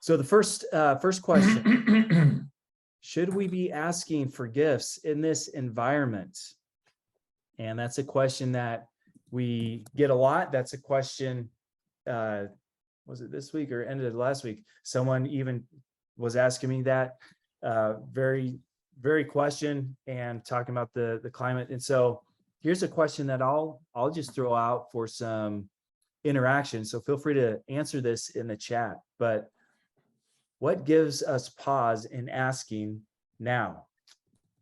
So the first question, should we be asking for gifts in this environment? And that's a question that we get a lot. That's a question, was it this week or ended last week? Someone even was asking me that very question and talking about the climate. And so here's a question that I'll just throw out for some interaction. So feel free to answer this in the chat. But what gives us pause in asking now?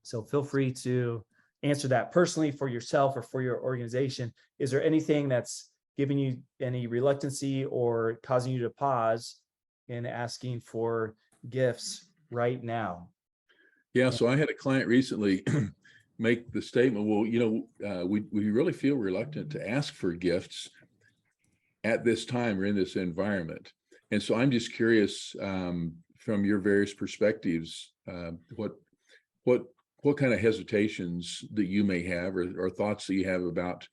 So feel free to answer that personally for yourself or for your organization. Is there anything that's giving you any reluctancy or causing you to pause in asking for gifts right now? Yeah, so I had a client recently make the statement, well, we really feel reluctant to ask for gifts at this time or in this environment. And so I'm just curious, from your various perspectives, what kind of hesitations that you may have or thoughts that you have about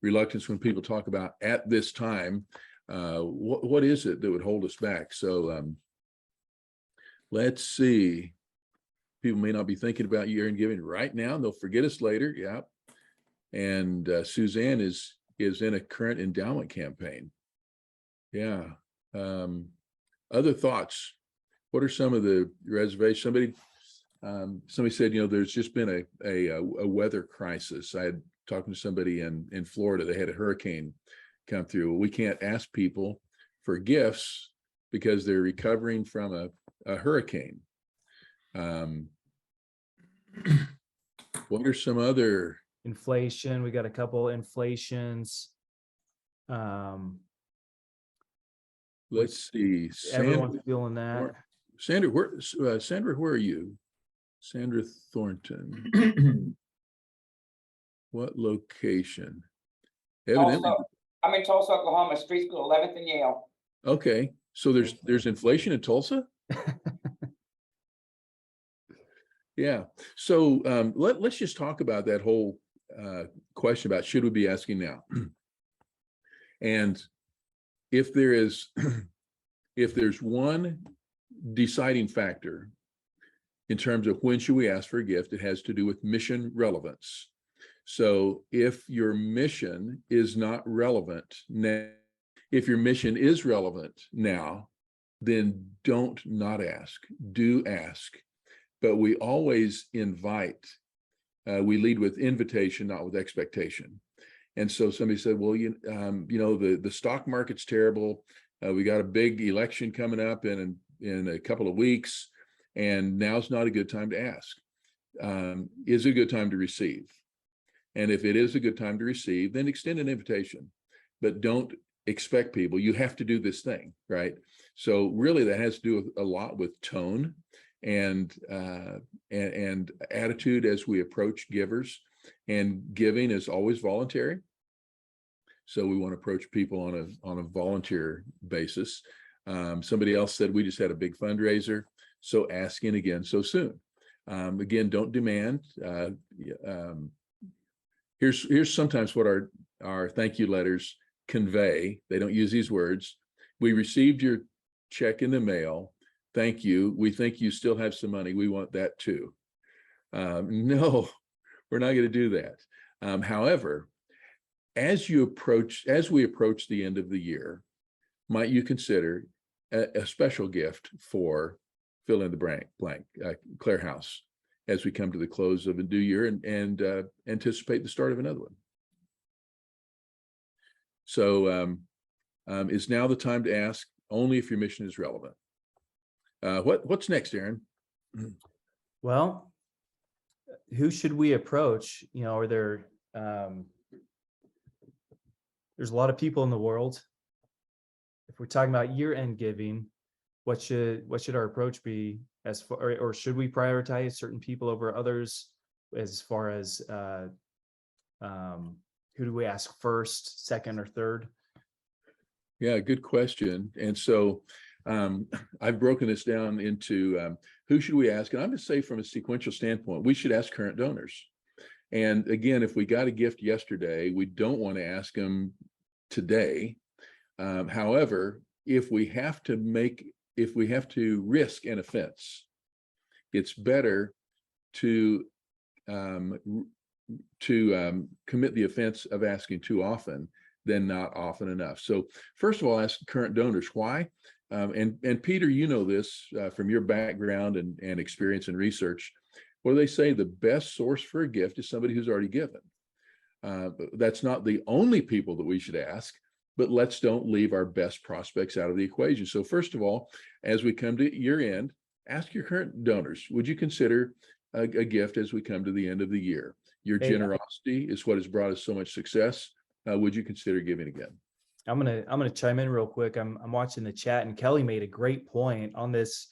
reluctance when people talk about at this time. What is it that would hold us back? So let's see. People may not be thinking about year and giving right now, and they'll forget us later. Yeah. And Suzanne is in a current endowment campaign. Yeah. Other thoughts? What are some of the reservations? Somebody said, there's just been a weather crisis. I had talking to somebody in Florida. They had a hurricane come through. We can't ask people for gifts because they're recovering from a hurricane. What are some other? Inflation. We got a couple inflations. Let's see. Everyone's feeling that. Sandra, where are you? Sandra Thornton. What location? Evidently. Tulsa. I'm in Tulsa, Oklahoma, Street School, 11th and Yale. Okay, so there's inflation in Tulsa. Yeah. So let's just talk about that whole question about should we be asking now? And if there's one deciding factor in terms of when should we ask for a gift, it has to do with mission relevance. So if your mission is not relevant now, if your mission is relevant now, then don't not ask, do ask. But we always invite, we lead with invitation, not with expectation. And so somebody said, well, the stock market's terrible. We got a big election coming up in a couple of weeks, and now's not a good time to ask. Is it a good time to receive? And if it is a good time to receive, then extend an invitation, but don't expect people, you have to do this thing, right? So really that has to do with a lot with tone and attitude as we approach givers. And giving is always voluntary. So we want to approach people on a volunteer basis. Somebody else said we just had a big fundraiser, so asking again so soon. Again, don't demand. Here's sometimes what our thank you letters convey. They don't use these words. We received your check in the mail. Thank you. We think you still have some money. We want that too. No, we're not going to do that. However, as we approach the end of the year, might you consider a special gift for fill in the blank, Claire House, as we come to the close of a new year and anticipate the start of another one. So is now the time to ask only if your mission is relevant. What's next, Aaron? Well, who should we approach? Are there, there's a lot of people in the world. If we're talking about year-end giving, what should our approach be as far, or should we prioritize certain people over others as far as who do we ask first, second, or third? Yeah, good question. And so I've broken this down into who should we ask? And I'm going to say from a sequential standpoint, we should ask current donors. And again, if we got a gift yesterday, we don't want to ask them today. However, if we have to make if we have to risk an offense, it's better to commit the offense of asking too often than not often enough. So first of all, ask current donors why. And Peter, you know this from your background and experience and research. What do they say? The best source for a gift is somebody who's already given. That's not the only people that we should ask, but let's don't leave our best prospects out of the equation. So first of all, as we come to year end, ask your current donors, would you consider a gift as we come to the end of the year? Your generosity is what has brought us so much success. Would you consider giving again? I'm gonna chime in real quick. I'm watching the chat, and Kelly made a great point on this.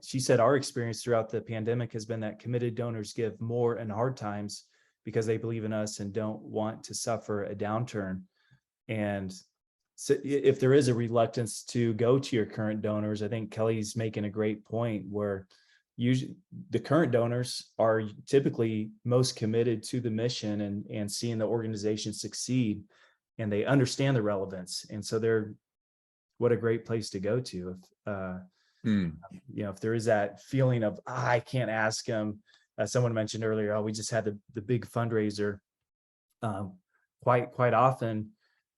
She said our experience throughout the pandemic has been that committed donors give more in hard times because they believe in us and don't want to suffer a downturn. And so if there is a reluctance to go to your current donors, I think Kelly's making a great point where usually the current donors are typically most committed to the mission and seeing the organization succeed, and they understand the relevance. And so what a great place to go to. If there is that feeling of, I can't ask them. Someone mentioned earlier, we just had the big fundraiser. Quite often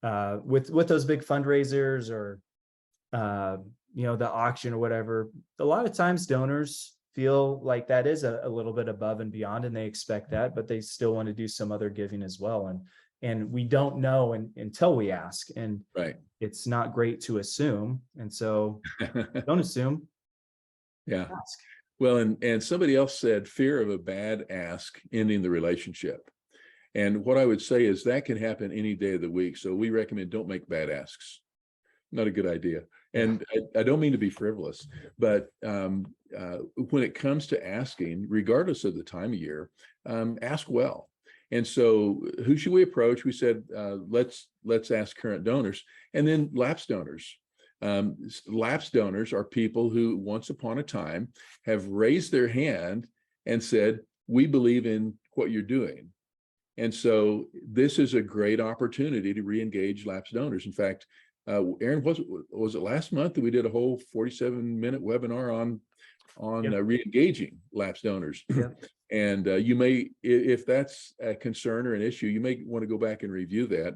with those big fundraisers or the auction or whatever, a lot of times donors feel like that is a little bit above and beyond, and they expect that, but they still want to do some other giving as well. And we don't know until we ask, and right. It's not great to assume. And so don't assume. Yeah. Ask. Well, and somebody else said fear of a bad ask ending the relationship. And what I would say is that can happen any day of the week. So we recommend don't make bad asks. Not a good idea. And I don't mean to be frivolous, but when it comes to asking, regardless of the time of year, ask well. And so who should we approach? We said, let's ask current donors and then lapsed donors. Lapsed donors are people who once upon a time have raised their hand and said, we believe in what you're doing. And so this is a great opportunity to re-engage lapsed donors. In fact, Aaron, was it last month that we did a whole 47-minute webinar on re-engaging lapsed donors? Yep. And you may, if that's a concern or an issue, you may want to go back and review that.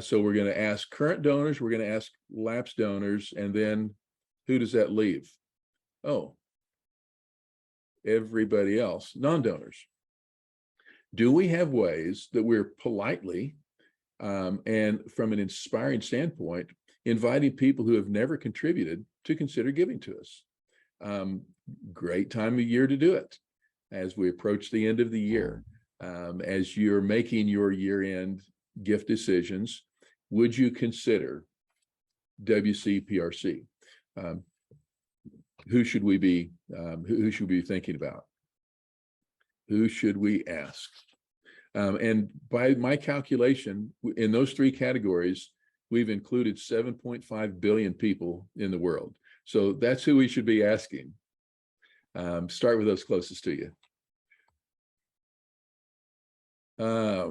So we're going to ask current donors, we're going to ask lapsed donors, and then who does that leave? Oh, everybody else, non-donors. Do we have ways that we're politely and from an inspiring standpoint, inviting people who have never contributed to consider giving to us? Great time of year to do it as we approach the end of the year. As you're making your year-end gift decisions, would you consider WCPRC? Who should we be thinking about? Who should we ask? And by my calculation, in those three categories, we've included 7.5 billion people in the world. So that's who we should be asking. Start with those closest to you.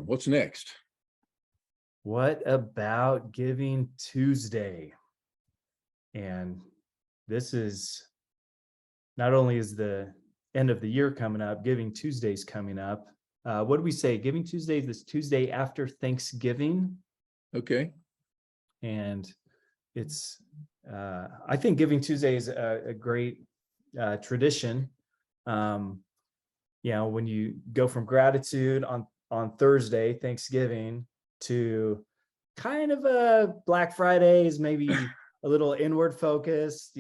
What's next? What about Giving Tuesday? And this is not only is the end of the year coming up, Giving Tuesday's coming up. What do we say? Giving Tuesday, this Tuesday after Thanksgiving. Okay. And it's, I think Giving Tuesday is a great tradition. When you go from gratitude on Thursday, Thanksgiving, to kind of a Black Friday is maybe a little inward focused,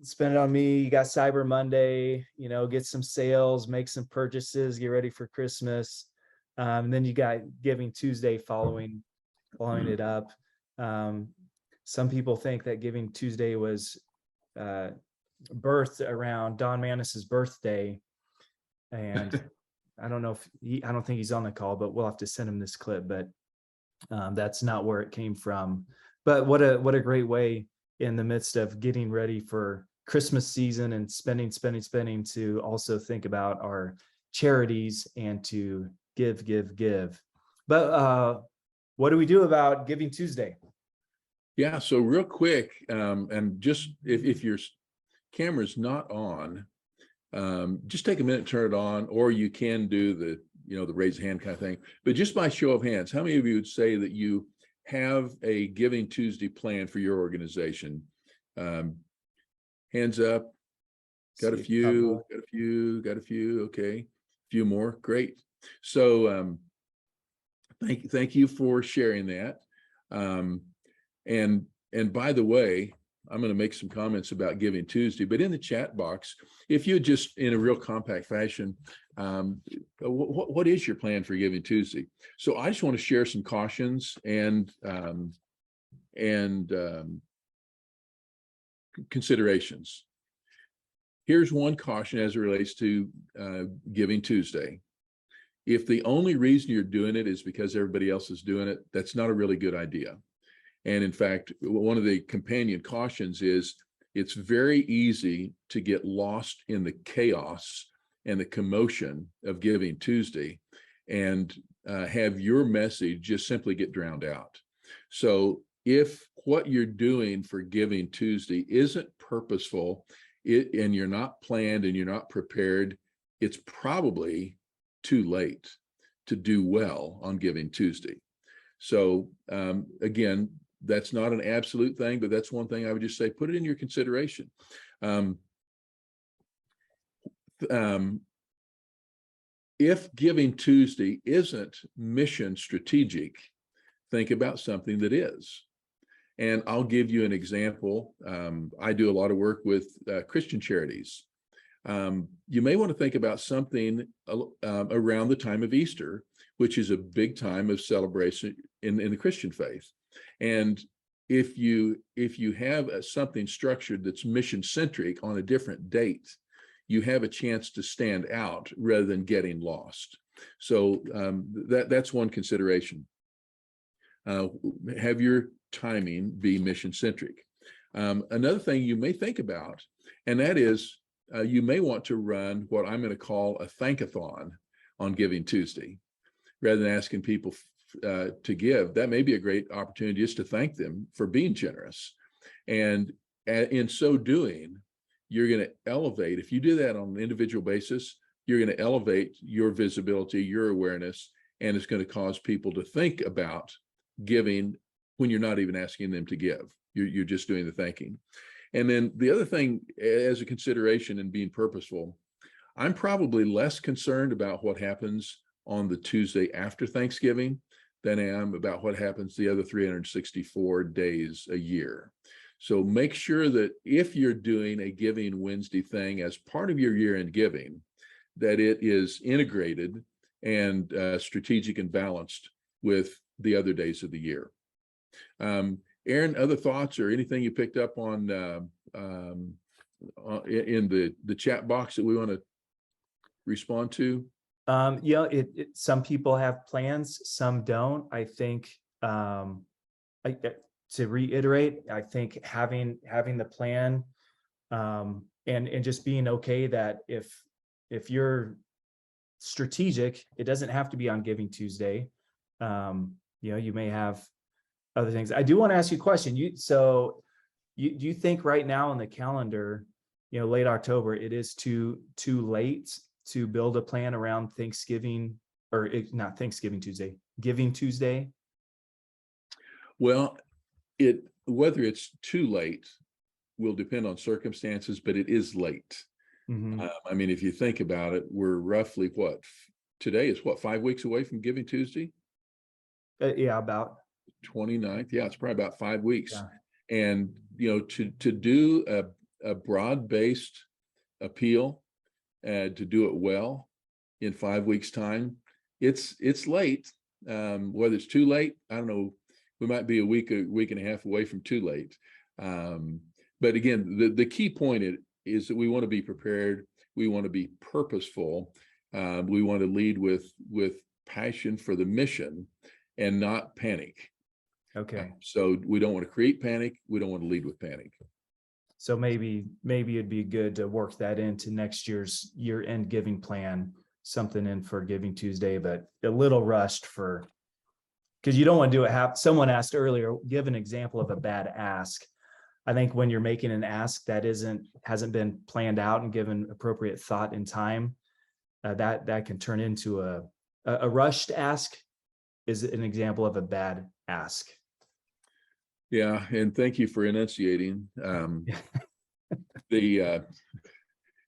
spend it on me. You got Cyber Monday, get some sales, make some purchases, get ready for Christmas. And then you got Giving Tuesday following it up. Some people think that Giving Tuesday was birthed around Don Manis's birthday. And I don't know I don't think he's on the call, but we'll have to send him this clip, but that's not where it came from. But what a great way in the midst of getting ready for Christmas season and spending to also think about our charities and to give. But what do we do about Giving Tuesday? Yeah, so real quick, and just if your camera's not on, just take a minute, turn it on, or you can do the raise hand kind of thing. But just by show of hands, how many of you would say that you have a Giving Tuesday plan for your organization? Hands up. Got a See few, couple. got a few. Okay, a few more. Great. So thank you for sharing that. And by the way, I'm going to make some comments about Giving Tuesday, but in the chat box, if you just in a real compact fashion, what is your plan for Giving Tuesday? So I just want to share some cautions and considerations. Here's one caution as it relates to Giving Tuesday. If the only reason you're doing it is because everybody else is doing it, that's not a really good idea. And in fact, one of the companion cautions is it's very easy to get lost in the chaos and the commotion of Giving Tuesday and have your message just simply get drowned out. So if what you're doing for Giving Tuesday isn't purposeful, and you're not planned and you're not prepared, it's probably too late to do well on Giving Tuesday. So again, that's not an absolute thing, but that's one thing I would just say, put it in your consideration. If Giving Tuesday isn't mission strategic, think about something that is. And I'll give you an example. I do a lot of work with Christian charities. You may want to think about something around the time of Easter, which is a big time of celebration in the Christian faith. And if you have something structured that's mission centric on a different date, you have a chance to stand out rather than getting lost. So that's one consideration. Have your timing be mission centric. Another thing you may think about, and that is you may want to run what I'm going to call a thankathon on Giving Tuesday, rather than asking people to give. That may be a great opportunity just to thank them for being generous. And in so doing, you're going to elevate, if you do that on an individual basis, you're going to elevate your visibility, your awareness, and it's going to cause people to think about giving when you're not even asking them to give. You're just doing the thanking. And then the other thing, as a consideration in being purposeful, I'm probably less concerned about what happens on the Tuesday after Thanksgiving than I am about what happens the other 364 days a year. So make sure that if you're doing a Giving Wednesday thing as part of your year-end giving, that it is integrated and strategic and balanced with the other days of the year. Aaron, other thoughts or anything you picked up on in the chat box that we want to respond to? Some people have plans, some don't. I think to reiterate, I think having the plan and just being okay that if you're strategic, it doesn't have to be on Giving Tuesday. You may have other things. I do want to ask you a question. Do you think right now on the calendar, late October, it is too late to build a plan around Thanksgiving, or not Thanksgiving Tuesday, Giving Tuesday? Well, whether it's too late will depend on circumstances, but it is late. Mm-hmm. I mean, if you think about it, we're roughly today is 5 weeks away from Giving Tuesday? Yeah, about 29th. Yeah, it's probably about 5 weeks. Yeah. And, to do a broad-based appeal and to do it well in 5 weeks time, it's late. Whether it's too late, I don't know. We might be a week and a half away from too late. But again, the key point is that we want to be prepared. We want to be purposeful. We want to lead with passion for the mission and not panic. Okay. So we don't want to create panic. We don't want to lead with panic. So maybe it'd be good to work that into next year's year-end giving plan, something in for Giving Tuesday, but a little rushed for because you don't want to do it half. Someone asked earlier, give an example of a bad ask. I think when you're making an ask that hasn't been planned out and given appropriate thought and time, that can turn into a rushed ask is an example of a bad ask. Yeah, and thank you for enunciating.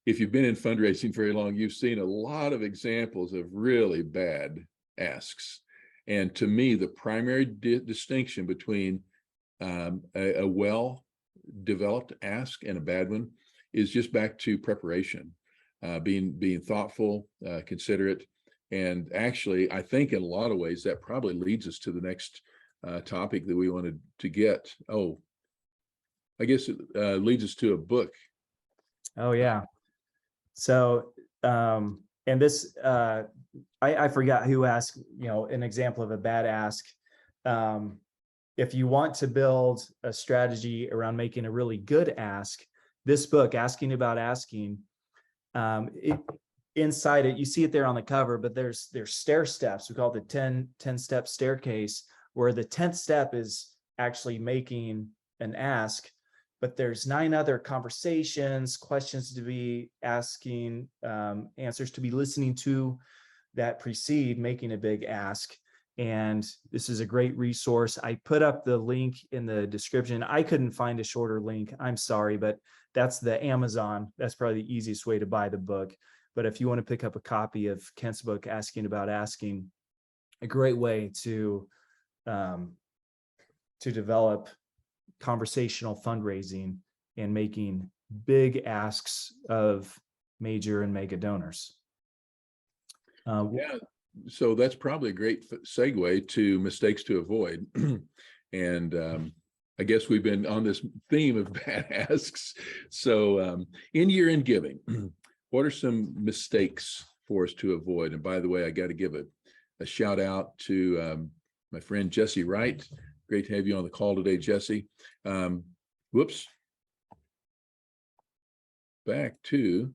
If you've been in fundraising very long, you've seen a lot of examples of really bad asks. And to me, the primary distinction between a well-developed ask and a bad one is just back to preparation, being thoughtful, considerate. And actually, I think in a lot of ways, that probably leads us to the next topic that we wanted to get. Oh, I guess it leads us to a book. Oh, yeah. So, and this, I forgot who asked, an example of a bad ask. If you want to build a strategy around making a really good ask, this book, Asking About Asking, inside it, you see it there on the cover, but there's stair steps. We call it the 10-step staircase, where the 10th step is actually making an ask. But there's 9 other conversations, questions to be asking, answers to be listening to that precede making a big ask. And this is a great resource. I put up the link in the description. I couldn't find a shorter link. I'm sorry, but that's the Amazon. That's probably the easiest way to buy the book. But if you want to pick up a copy of Kent's book, Asking About Asking, a great way to develop conversational fundraising and making big asks of major and mega donors. Yeah, so that's probably a great segue to mistakes to avoid. And I guess we've been on this theme of bad asks. So in year-end giving, what are some mistakes for us to avoid? And by the way, I got to give a shout out to my friend Jesse Wright. Great to have you on the call today, Jesse. Whoops. Back to,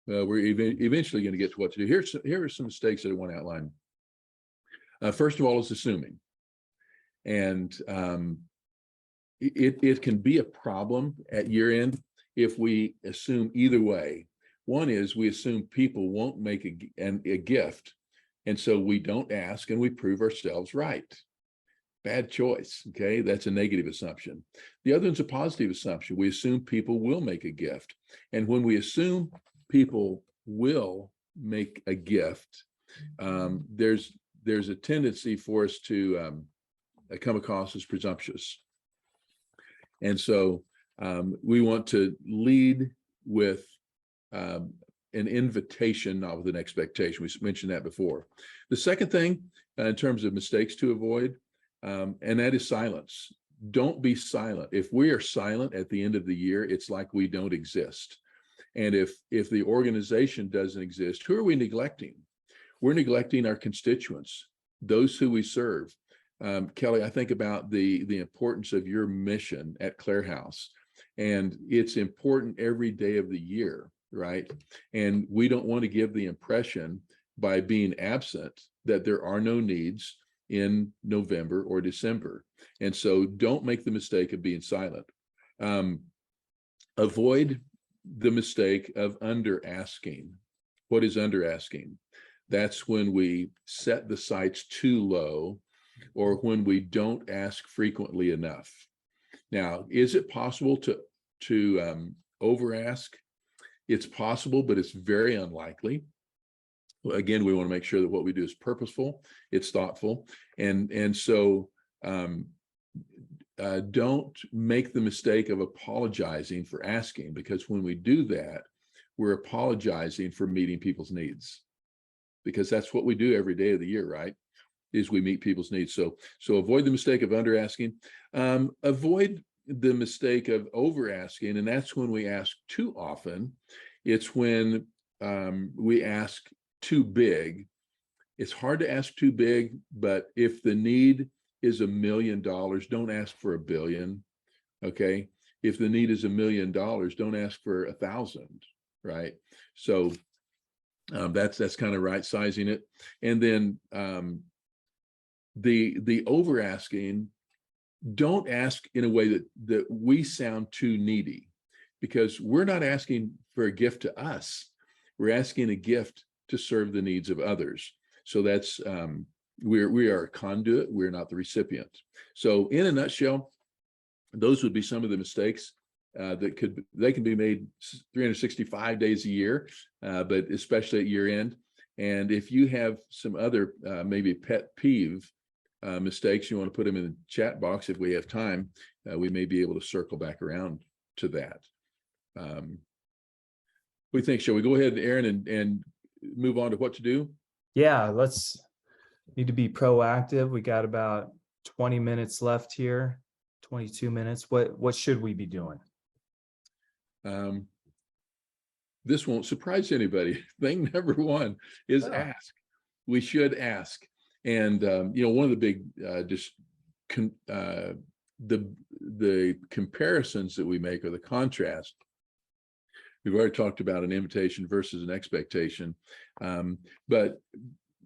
we're eventually going to get to what to do. Here are some mistakes that I want to outline. First of all, is assuming. And it can be a problem at year end if we assume either way. One is we assume people won't make a gift, and so we don't ask and we prove ourselves right. Bad choice, okay? That's a negative assumption. The other one's a positive assumption. We assume people will make a gift. And when we assume people will make a gift, there's a tendency for us to come across as presumptuous. And so we want to lead with an invitation, not with an expectation. We mentioned that before. The second thing in terms of mistakes to avoid, and that is silence. Don't be silent. If we are silent at the end of the year, it's like we don't exist. And if the organization doesn't exist, who are we neglecting? We're neglecting our constituents, those who we serve. Kelly, I think about the importance of your mission at Clare House, and it's important every day of the year, right? And we don't want to give the impression by being absent that there are no needs in November or December. And so don't make the mistake of being silent. Avoid the mistake of under asking. What is under asking? That's when we set the sights too low, or when we don't ask frequently enough. Now, is it possible to over ask? It's possible, but it's very unlikely. Again, we want to make sure that what we do is purposeful, it's thoughtful, and so don't make the mistake of apologizing for asking, because when we do that, we're apologizing for meeting people's needs, because that's what we do every day of the year, right? Is we meet people's needs. So avoid the mistake of under asking. Avoid the mistake of over asking, and that's when we ask too often. It's when we ask too big. It's hard to ask too big, but if the need is $1 million, don't ask for $1 billion. Okay. If the need is $1 million, don't ask for 1,000, right? So That's kind of right sizing it. And then the over asking, don't ask in a way that we sound too needy, because we're not asking for a gift to us. We're asking a gift to serve the needs of others. So that's we are a conduit. We're not the recipient. So in a nutshell, those would be some of the mistakes that can be made 365 days a year, but especially at year end. And if you have some other maybe pet peeve mistakes, you want to put them in the chat box. If we have time, we may be able to circle back around to that. We think, shall we go ahead, Aaron, and move on to what to do? Yeah, let's need to be proactive. We got about 20 minutes left here, 22 minutes. What should we be doing? This won't surprise anybody. Thing number one is ask. We should ask. And one of the big the comparisons that we make, or the contrast. We've already talked about an invitation versus an expectation, but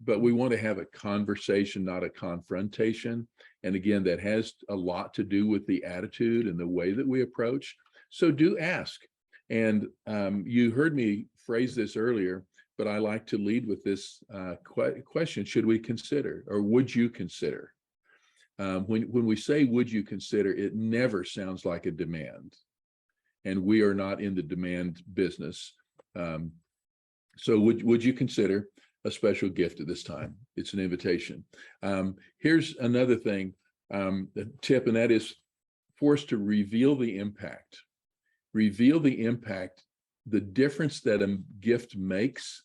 we want to have a conversation, not a confrontation. And again, that has a lot to do with the attitude and the way that we approach. So do ask. And you heard me phrase this earlier, but I like to lead with this question: should we consider, or would you consider? When we say would you consider, it never sounds like a demand. And we are not in the demand business. So would you consider a special gift at this time? It's an invitation. Here's another thing, a tip, and that is for us to reveal the impact. Reveal the impact, the difference that a gift makes,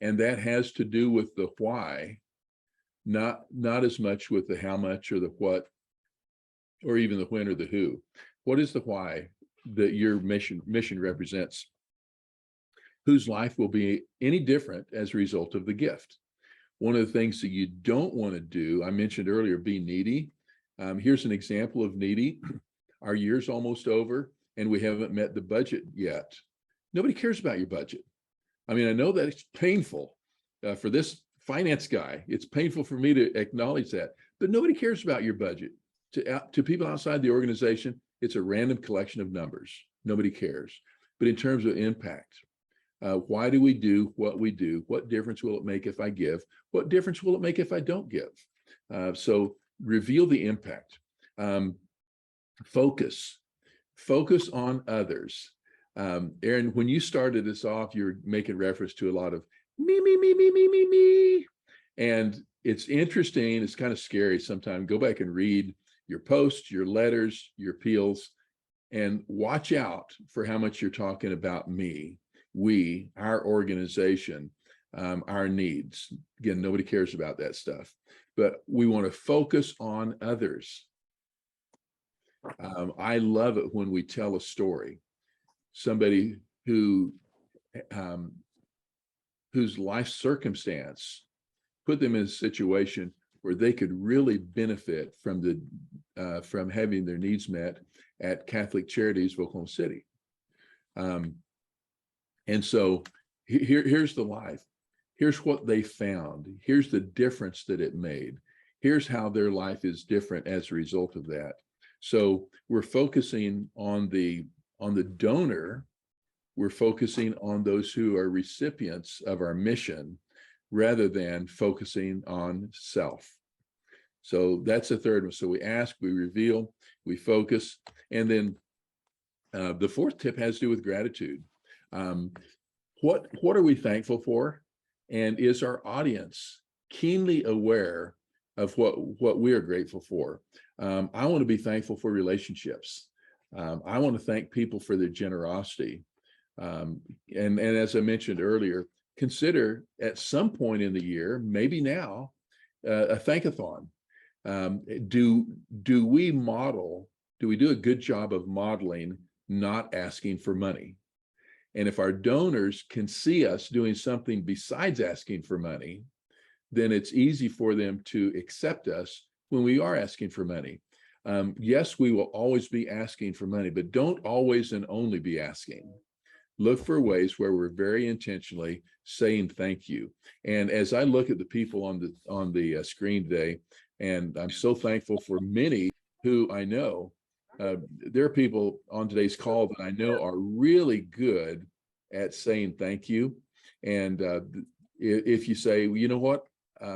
and that has to do with the why, not as much with the how much or the what, or even the when or the who. What is the why that your mission represents? Whose life will be any different as a result of the gift? One of the things that you don't want to do, I mentioned earlier, be needy. Here's an example of needy. Our year's almost over and we haven't met the budget yet. Nobody cares about your budget. I mean, I know that it's painful for this finance guy. It's painful for me to acknowledge that, but nobody cares about your budget. To people outside the organization, it's a random collection of numbers. Nobody cares. But in terms of impact, why do we do what we do? What difference will it make if I give? What difference will it make if I don't give? So reveal the impact. Focus on others. Aaron, when you started this off, you're making reference to a lot of me. And it's interesting. It's kind of scary sometimes. Go back and read your posts, your letters, your appeals, and watch out for how much you're talking about me, we, our organization, our needs. Again, nobody cares about that stuff, but we want to focus on others. I love it when we tell a story, somebody whose life circumstance put them in a situation where they could really benefit from having their needs met at Catholic Charities of Oklahoma City. And so here's the life. Here's what they found. Here's the difference that it made. Here's how their life is different as a result of that. So we're focusing on the donor. We're focusing on those who are recipients of our mission, rather than focusing on self. So that's the third one. So we ask, we reveal, we focus. And then the fourth tip has to do with gratitude. What are we thankful for? And is our audience keenly aware of what we are grateful for? I want to be thankful for relationships. I want to thank people for their generosity. And as I mentioned earlier, consider at some point in the year, maybe now, a thankathon. Do we do a good job of modeling not asking for money? And if our donors can see us doing something besides asking for money, then it's easy for them to accept us when we are asking for money. Yes, we will always be asking for money, but don't always and only be asking. look for ways where we're very intentionally saying thank you. And as I look at the people on the screen today, and I'm so thankful for many who I know, there are people on today's call that I know are really good at saying thank you. And if you say, well, you know what,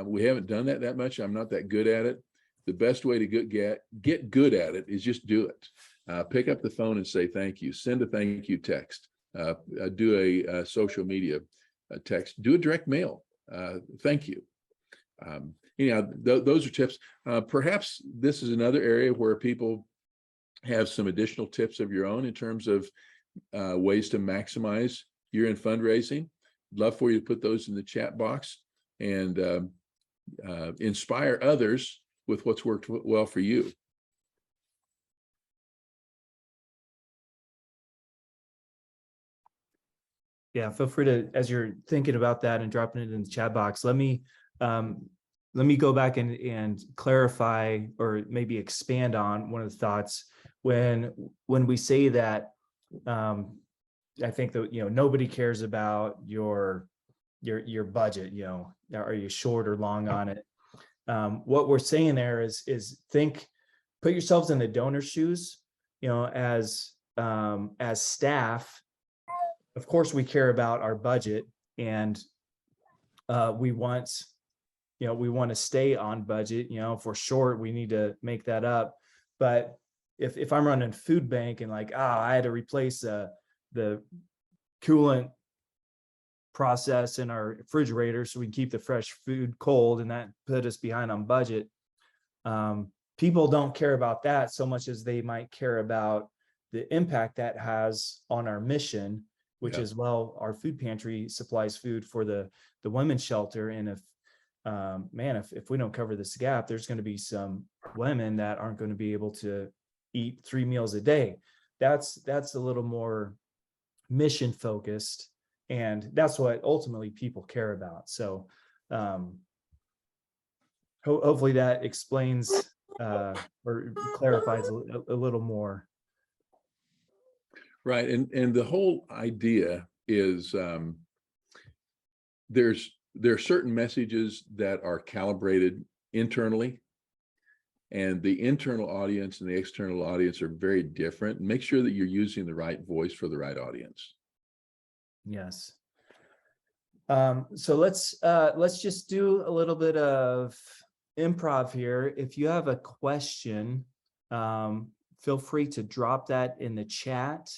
we haven't done that much, I'm not that good at it. The best way to get good at it is just do it. Pick up the phone and say thank you. Send a thank you text. Do a social media text. Do a direct mail. Thank you. Those are tips. Perhaps this is another area where people have some additional tips of your own in terms of ways to maximize year-end fundraising. Love for you to put those in the chat box and inspire others with what's worked well for you. Yeah, feel free to, as you're thinking about that and dropping it in the chat box, let me go back and clarify or maybe expand on one of the thoughts when we say that. I think that, nobody cares about your budget, are you short or long on it? What we're saying there is put yourselves in the donor's shoes, as staff. Of course, we care about our budget, and we want to stay on budget. If we're short, we need to make that up. But if I'm running food bank and I had to replace the coolant process in our refrigerator so we can keep the fresh food cold, and that put us behind on budget. People don't care about that so much as they might care about the impact that has on our mission, which is, well, our food pantry supplies food for the women's shelter. And if we don't cover this gap, there's going to be some women that aren't going to be able to eat 3 meals a day. That's a little more mission focused, and that's what ultimately people care about. So hopefully that explains or clarifies a little more. Right. And the whole idea is there are certain messages that are calibrated internally, and the internal audience and the external audience are very different. Make sure that you're using the right voice for the right audience. Yes. So let's just do a little bit of improv here. If you have a question, feel free to drop that in the chat.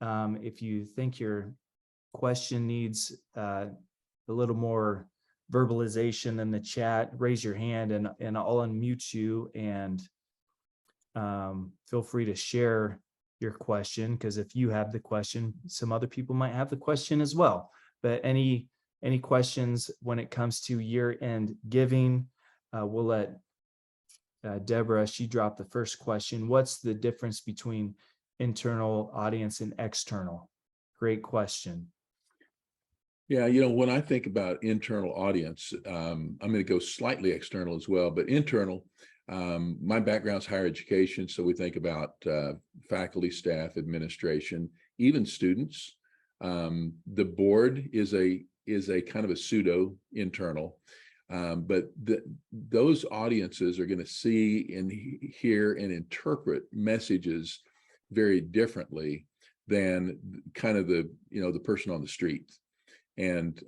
If you think your question needs a little more verbalization in the chat, raise your hand and I'll unmute you, and feel free to share your question, because if you have the question, some other people might have the question as well. But any questions when it comes to year-end giving, we'll let Deborah, she dropped the first question. What's the difference between internal audience and external? Great question. Yeah, when I think about internal audience, I'm going to go slightly external as well, but internal, my background's higher education. So we think about faculty, staff, administration, even students. The board is a kind of a pseudo internal, but those audiences are going to see and hear and interpret messages very differently than kind of the person on the street. And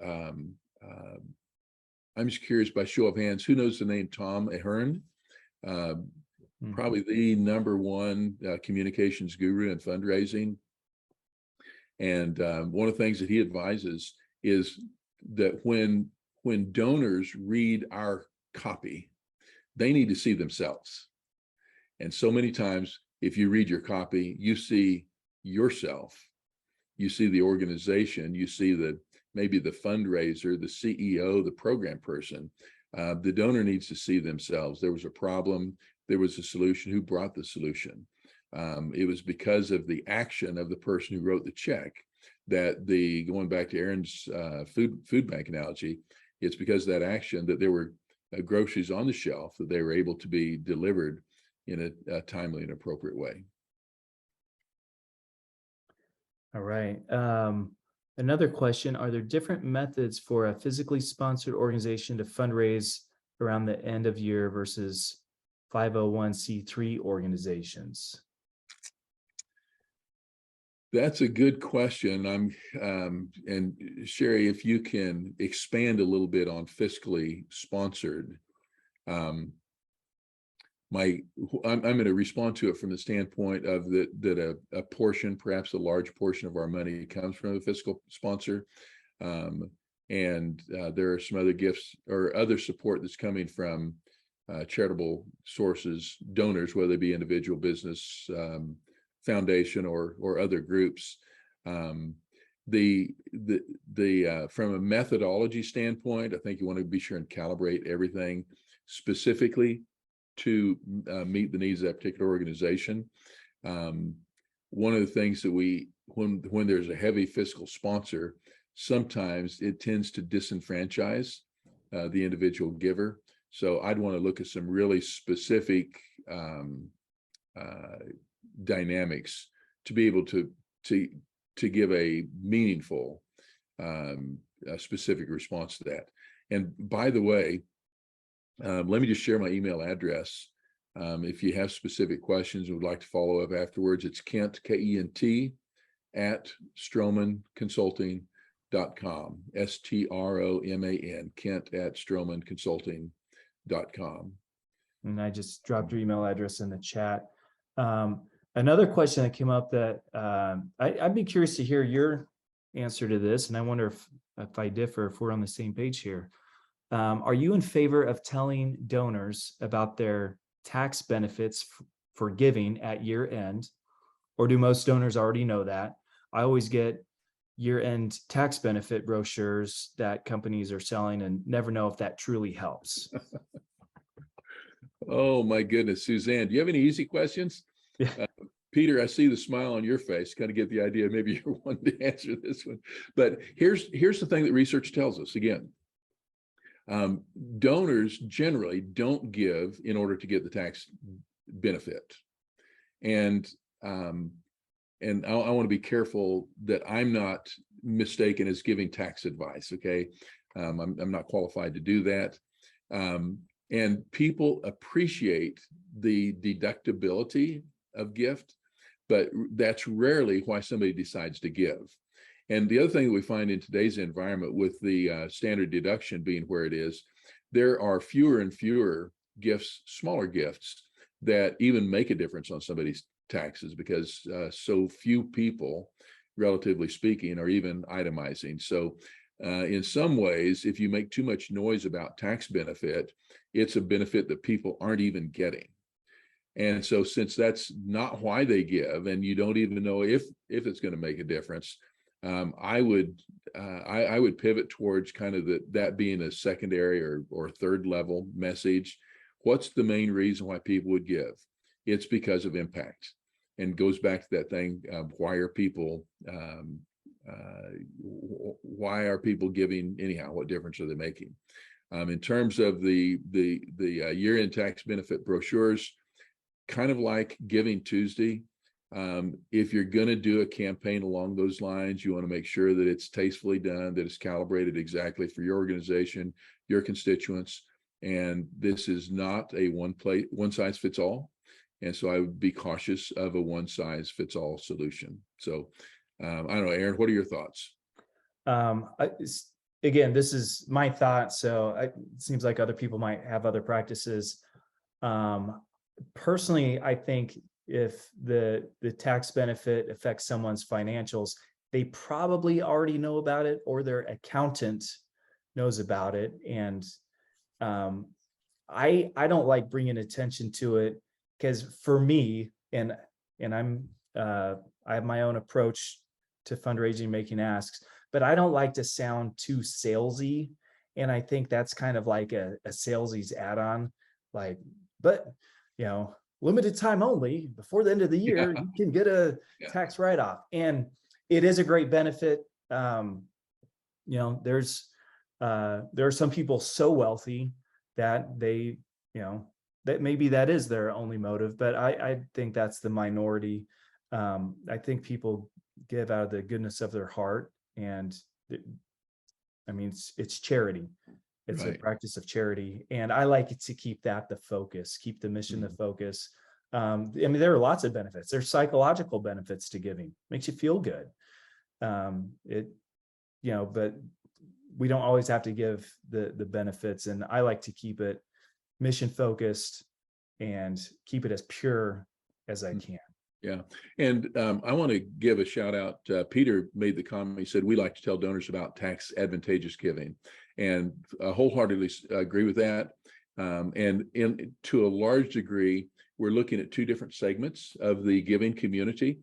I'm just curious, by show of hands, who knows the name Tom Ahern? Probably the #1 communications guru in fundraising. And one of the things that he advises is that when donors read our copy, they need to see themselves. And so many times, if you read your copy, you see yourself, you see the organization, you see maybe the fundraiser, the CEO, the program person. The donor needs to see themselves. There was a problem, there was a solution. Who brought the solution? It was because of the action of the person who wrote the check that going back to Aaron's food bank analogy, it's because of that action that there were groceries on the shelf, that they were able to be delivered in a timely and appropriate way. All right. Another question, are there different methods for a physically sponsored organization to fundraise around the end of year versus 501c3 organizations? That's a good question. And Sherry, if you can expand a little bit on fiscally sponsored, I'm going to respond to it from the standpoint of that a portion, perhaps a large portion of our money comes from a fiscal sponsor. And there are some other gifts or other support that's coming from charitable sources, donors, whether they be individual, business, foundation, or other groups. From a methodology standpoint, I think you want to be sure and calibrate everything specifically to meet the needs of that particular organization. One of the things that when there's a heavy fiscal sponsor, sometimes it tends to disenfranchise the individual giver. So I'd want to look at some really specific dynamics to be able to give a meaningful, specific response to that. And by the way, let me just share my email address. If you have specific questions and would like to follow up afterwards, it's Kent, K-E-N-T, at stromanconsulting.com, S-T-R-O-M-A-N, Kent at stromanconsulting.com. And I just dropped your email address in the chat. Another question that came up that I'd be curious to hear your answer to this, and I wonder if I differ, if we're on the same page here. Are you in favor of telling donors about their tax benefits for giving at year end, or do most donors already know that? I always get year-end tax benefit brochures that companies are selling and never know if that truly helps. Oh my goodness, Suzanne, do you have any easy questions? Yeah. Peter, I see the smile on your face, kind of get the idea, maybe you're one to answer this one. But here's the thing that research tells us. Again, donors generally don't give in order to get the tax benefit. And I want to be careful that I'm not mistaken as giving tax advice, okay? I'm not qualified to do that. And people appreciate the deductibility of gift, but that's rarely why somebody decides to give. And the other thing that we find in today's environment, with the standard deduction being where it is, there are fewer and fewer gifts, smaller gifts, that even make a difference on somebody's taxes, because so few people, relatively speaking, are even itemizing. So in some ways, if you make too much noise about tax benefit, it's a benefit that people aren't even getting. And so since that's not why they give, and you don't even know if it's going to make a difference, I would pivot towards kind of that being a secondary or third level message. What's the main reason why people would give? It's because of impact, and goes back to that thing. Why are people giving anyhow? What difference are they making? In terms of the year-end tax benefit brochures, kind of like Giving Tuesday. If you're going to do a campaign along those lines, you want to make sure that it's tastefully done, that it's calibrated exactly for your organization, your constituents. And this is not a one size fits all. And so I would be cautious of a one size fits all solution. So I don't know, Aaron, what are your thoughts? Again, this is my thought. So it seems like other people might have other practices. Personally, I think if the tax benefit affects someone's financials, they probably already know about it, or their accountant knows about it. And I don't like bringing attention to it, because for me, and I have my own approach to fundraising, making asks, but I don't like to sound too salesy. And I think that's kind of like a salesy's add-on, like, but limited time only, before the end of the year, you can get a tax write-off. And it is a great benefit. There are some people so wealthy that they, that maybe that is their only motive, but I think that's the minority. I think people give out of the goodness of their heart. And I mean, it's charity. It's a Right. practice of charity. And I like it to keep that the focus, keep the mission the focus. I mean, there are lots of benefits. There's psychological benefits to giving, makes you feel good. But we don't always have to give the benefits. And I like to keep it mission focused and keep it as pure as I can. Yeah. And I want to give a shout out. Peter made the comment. He said, we like to tell donors about tax advantageous giving, and wholeheartedly agree with that. And to a large degree, we're looking at two different segments of the giving community.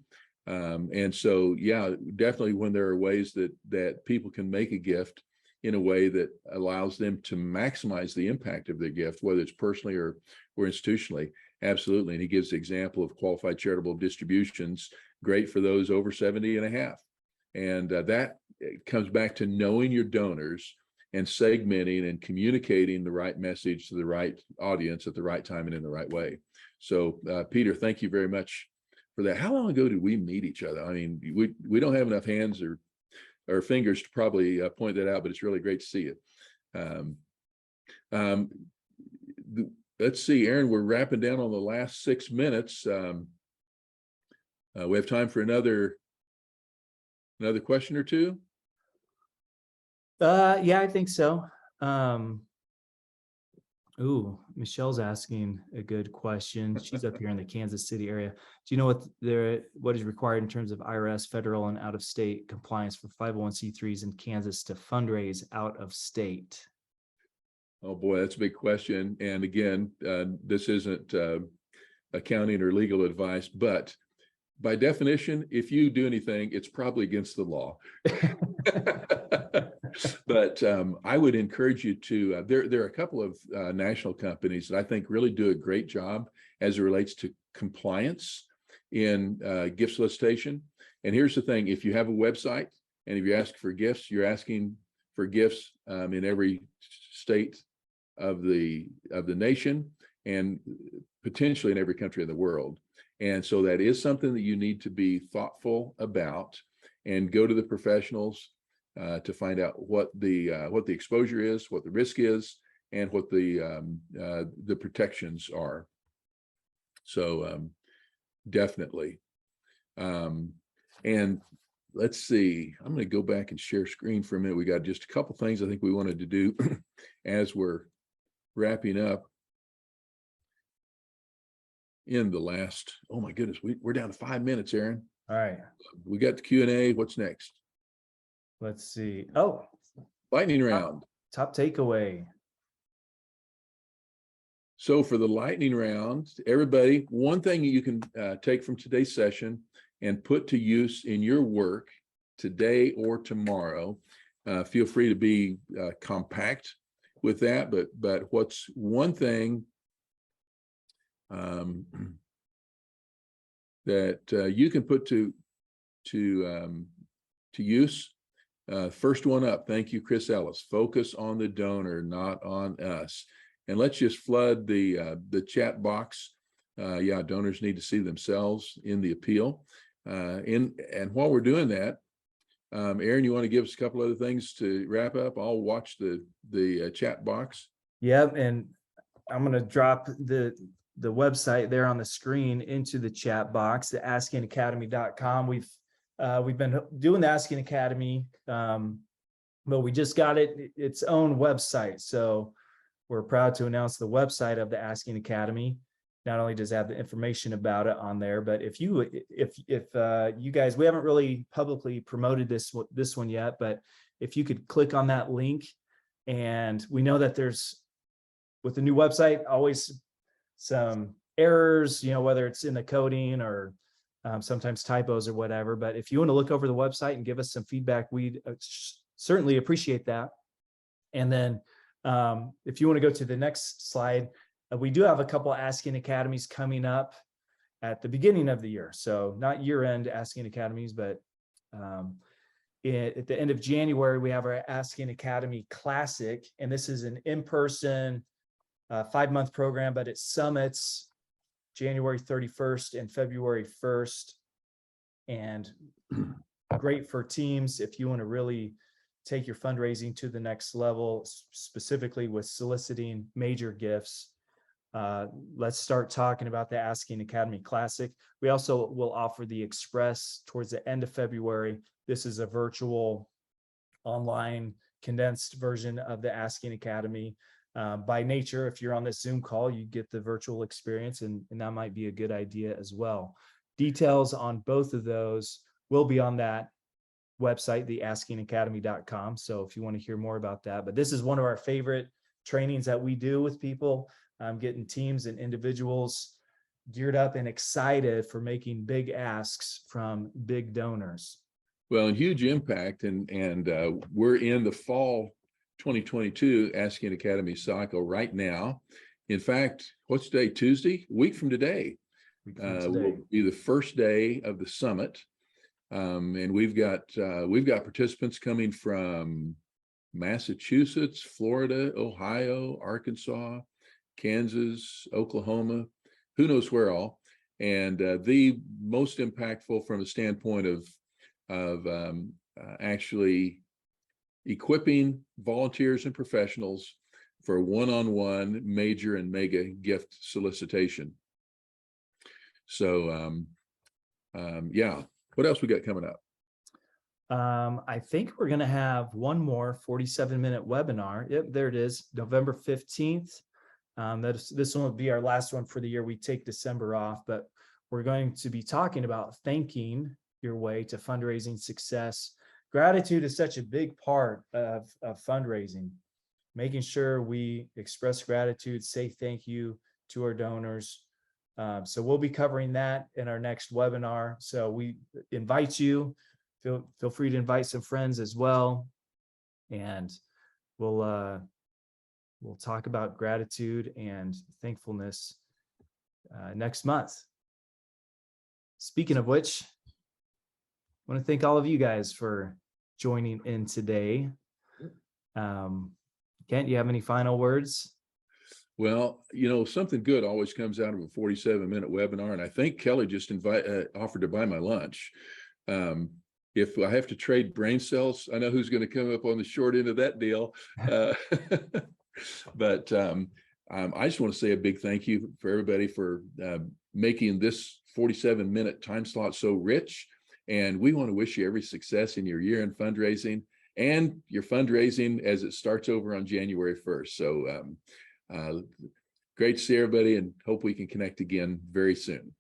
And so, yeah, definitely when there are ways that people can make a gift in a way that allows them to maximize the impact of their gift, whether it's personally or institutionally, absolutely. And he gives the example of qualified charitable distributions, great for those over 70 and a half. And that comes back to knowing your donors and segmenting and communicating the right message to the right audience at the right time and in the right way. So, Peter, thank you very much for that. How long ago did we meet each other? I mean, we don't have enough hands or fingers to probably point that out, but it's really great to see it. Let's see, Aaron, we're wrapping down on the last 6 minutes. We have time for another question or two. Yeah, I think so. Michelle's asking a good question. She's up here in the Kansas City area. Do you know what is required in terms of IRS, federal, and out-of-state compliance for 501c3s in Kansas to fundraise out of state? Oh boy, that's a big question. And again, this isn't accounting or legal advice, but by definition, if you do anything, it's probably against the law. But I would encourage you to, there are a couple of national companies that I think really do a great job as it relates to compliance in gift solicitation. And here's the thing, if you have a website and if you ask for gifts, you're asking for gifts in every state of the nation and potentially in every country in the world. And so that is something that you need to be thoughtful about and go to the professionals to find out what the exposure is, what the risk is, and what the protections are. So definitely. And let's see, I'm going to go back and share screen for a minute. We got just a couple things I think we wanted to do as we're wrapping up in the last, oh my goodness, we're down to 5 minutes, Aaron. All right. We got the Q&A. What's next? Let's see. Oh, lightning round. Top takeaway. So for the lightning round, everybody, one thing you can take from today's session and put to use in your work today or tomorrow. Feel free to be compact with that, but what's one thing that you can put to use? First one up. Thank you, Chris Ellis. Focus on the donor, not on us. And let's just flood the chat box. Yeah, donors need to see themselves in the appeal. And while we're doing that, Aaron, you want to give us a couple other things to wrap up? I'll watch the chat box. Yep, and I'm going to drop the website there on the screen into the chat box, the askingacademy.com. We've been doing the Asking Academy, but we just got its own website. So we're proud to announce the website of the Asking Academy. Not only does it have the information about it on there, but if you guys, we haven't really publicly promoted this one yet, but if you could click on that link, and we know that there's, with the new website, always some errors, whether it's in the coding or sometimes typos or whatever. But if you want to look over the website and give us some feedback, we'd certainly appreciate that. And then if you want to go to the next slide, we do have a couple of Asking Academies coming up at the beginning of the year. So not year-end Asking Academies, but at the end of January, we have our Asking Academy Classic. And this is an in-person 5-month program, but it summits January 31st and February 1st. And great for teams if you want to really take your fundraising to the next level, specifically with soliciting major gifts. Let's start talking about the Asking Academy Classic. We also will offer the Express towards the end of February. This is a virtual online condensed version of the Asking Academy. By nature, if you're on this Zoom call, you get the virtual experience, and that might be a good idea as well. Details on both of those will be on that website, the askingacademy.com. So if you want to hear more about that, but this is one of our favorite trainings that we do with people, getting teams and individuals geared up and excited for making big asks from big donors. Well, and huge impact, and we're in the fall 2022 Asking Academy cycle right now. In fact, what's today? Tuesday? A week from today will be the first day of the summit, and we've got participants coming from Massachusetts, Florida, Ohio, Arkansas, Kansas, Oklahoma, who knows where all, and the most impactful from a standpoint of actually equipping volunteers and professionals for one-on-one major and mega gift solicitation. So yeah, what else we got coming up? I think we're going to have one more 47-minute webinar. Yep, there it is, November 15th. This one will be our last one for the year. We take December off, but we're going to be talking about thanking your way to fundraising success. Gratitude is such a big part of fundraising, making sure we express gratitude, say thank you to our donors. So we'll be covering that in our next webinar. So we invite you, feel free to invite some friends as well. And we'll talk about gratitude and thankfulness next month. Speaking of which, I want to thank all of you guys for joining in today. Kent, you have any final words? Well, you know, something good always comes out of a 47-minute webinar, and I think Kelly just offered to buy my lunch. If I have to trade brain cells, I know who's going to come up on the short end of that deal. But I just want to say a big thank you for everybody for making this 47-minute time slot so rich. And we want to wish you every success in your year in fundraising and your fundraising as it starts over on January 1st. So great to see everybody, and hope we can connect again very soon.